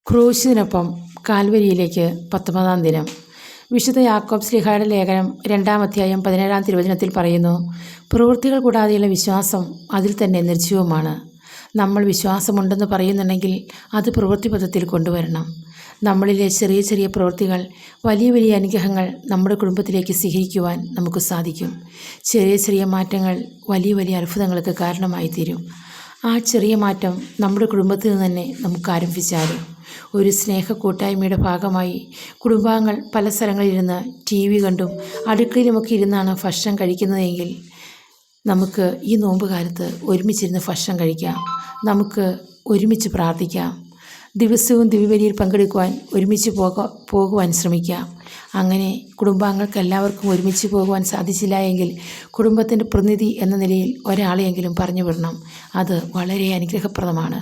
ക്രൂശിനൊപ്പം കാൽവരിയിലേക്ക് 19-ാം ദിനം. വിശുദ്ധ യാക്കോബ് ശ്ലീഹായുടെ ലേഖനം 2-ാം അധ്യായം 17-ാം തിരുവചനത്തിൽ പറയുന്നു, പ്രവൃത്തികൾ കൂടാതെയുള്ള വിശ്വാസം അതിൽ തന്നെ നിർജ്ജീവമാണ്. നമ്മൾ വിശ്വാസമുണ്ടെന്ന് പറയുന്നുണ്ടെങ്കിൽ അത് പ്രവൃത്തിപഥത്തിൽ കൊണ്ടുവരണം. നമ്മളിലെ ചെറിയ ചെറിയ പ്രവൃത്തികൾ വലിയ വലിയ അനുഗ്രഹങ്ങൾ നമ്മുടെ കുടുംബത്തിലേക്ക് സ്വീകരിക്കുവാൻ നമുക്ക് സാധിക്കും. ചെറിയ ചെറിയ മാറ്റങ്ങൾ വലിയ വലിയ അത്ഭുതങ്ങൾക്ക് കാരണമായി തീരും. ആ ചെറിയ മാറ്റം നമ്മുടെ കുടുംബത്തിൽ നിന്ന് തന്നെ നമുക്ക് ആരംഭിച്ചാലും, ഒരു സ്നേഹ കൂട്ടായ്മയുടെ ഭാഗമായി കുടുംബാംഗങ്ങൾ പല സ്ഥലങ്ങളിലിരുന്ന് TV കണ്ടും അടുക്കളയിലുമൊക്കെ ഇരുന്നാണ് ഭക്ഷണം കഴിക്കുന്നതെങ്കിൽ, നമുക്ക് ഈ നോമ്പ് കാലത്ത് ഒരുമിച്ചിരുന്ന് ഭക്ഷണം കഴിക്കാം. നമുക്ക് ഒരുമിച്ച് പ്രാർത്ഥിക്കാം. ദിവസവും ദിവ്യബലിയിൽ പങ്കെടുക്കുവാൻ ഒരുമിച്ച് പോകുവാൻ ശ്രമിക്കാം. അങ്ങനെ കുടുംബാംഗങ്ങൾക്ക് എല്ലാവർക്കും ഒരുമിച്ച് പോകുവാൻ സാധിച്ചില്ല എങ്കിൽ, കുടുംബത്തിൻ്റെ പ്രതിനിധി എന്ന നിലയിൽ ഒരാളെയെങ്കിലും പറഞ്ഞു വിടണം. അത് വളരെ അനുഗ്രഹപ്രദമാണ്.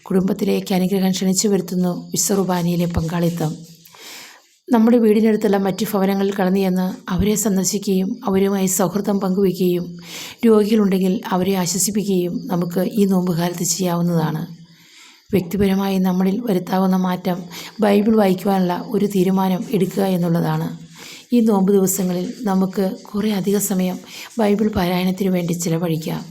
കുടുംബത്തിലേക്ക് അനുഗ്രഹം ക്ഷണിച്ചു വരുത്തുന്നു വിശ്വകുർബാനയിലെ പങ്കാളിത്തം. നമ്മുടെ വീടിനടുത്തുള്ള മറ്റ് ഭവനങ്ങളിൽ കടന്നു ചെന്ന് അവരെ സന്ദർശിക്കുകയും അവരുമായി സൗഹൃദം പങ്കുവയ്ക്കുകയും രോഗികളുണ്ടെങ്കിൽ അവരെ ആശ്വസിപ്പിക്കുകയും നമുക്ക് ഈ നോമ്പുകാലത്ത് ചെയ്യാവുന്നതാണ്. വ്യക്തിപരമായി നമ്മളിൽ വരുത്താവുന്ന മാറ്റം ബൈബിൾ വായിക്കുവാനുള്ള ഒരു തീരുമാനം എടുക്കുക എന്നുള്ളതാണ്. ഈ നോമ്പ് ദിവസങ്ങളിൽ നമുക്ക് കുറേ അധിക സമയം ബൈബിൾ പാരായണത്തിന് വേണ്ടി ചിലവഴിക്കാം.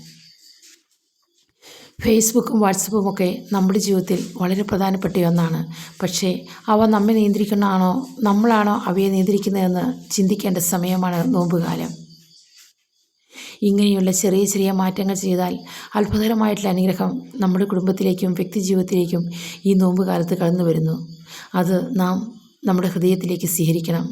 ഫേസ്ബുക്കും വാട്സപ്പും ഒക്കെ നമ്മുടെ ജീവിതത്തിൽ വളരെ പ്രധാനപ്പെട്ട ഒന്നാണ്. പക്ഷേ അവ നമ്മെ നിയന്ത്രിക്കുന്നതാണോ നമ്മളാണോ അവയെ നിയന്ത്രിക്കുന്നതെന്ന് ചിന്തിക്കേണ്ട സമയമാണ് നോമ്പുകാലം. ഇങ്ങനെയുള്ള ചെറിയ ചെറിയ മാറ്റങ്ങൾ ചെയ്താൽ അത്ഭുതകരമായിട്ടുള്ള അനുഗ്രഹം നമ്മുടെ കുടുംബത്തിലേക്കും വ്യക്തി ജീവിതത്തിലേക്കും ഈ നോമ്പ് കാലത്ത് കടന്നു വരുന്നു. അത് നാം നമ്മുടെ ഹൃദയത്തിലേക്ക് സ്വീകരിക്കണം.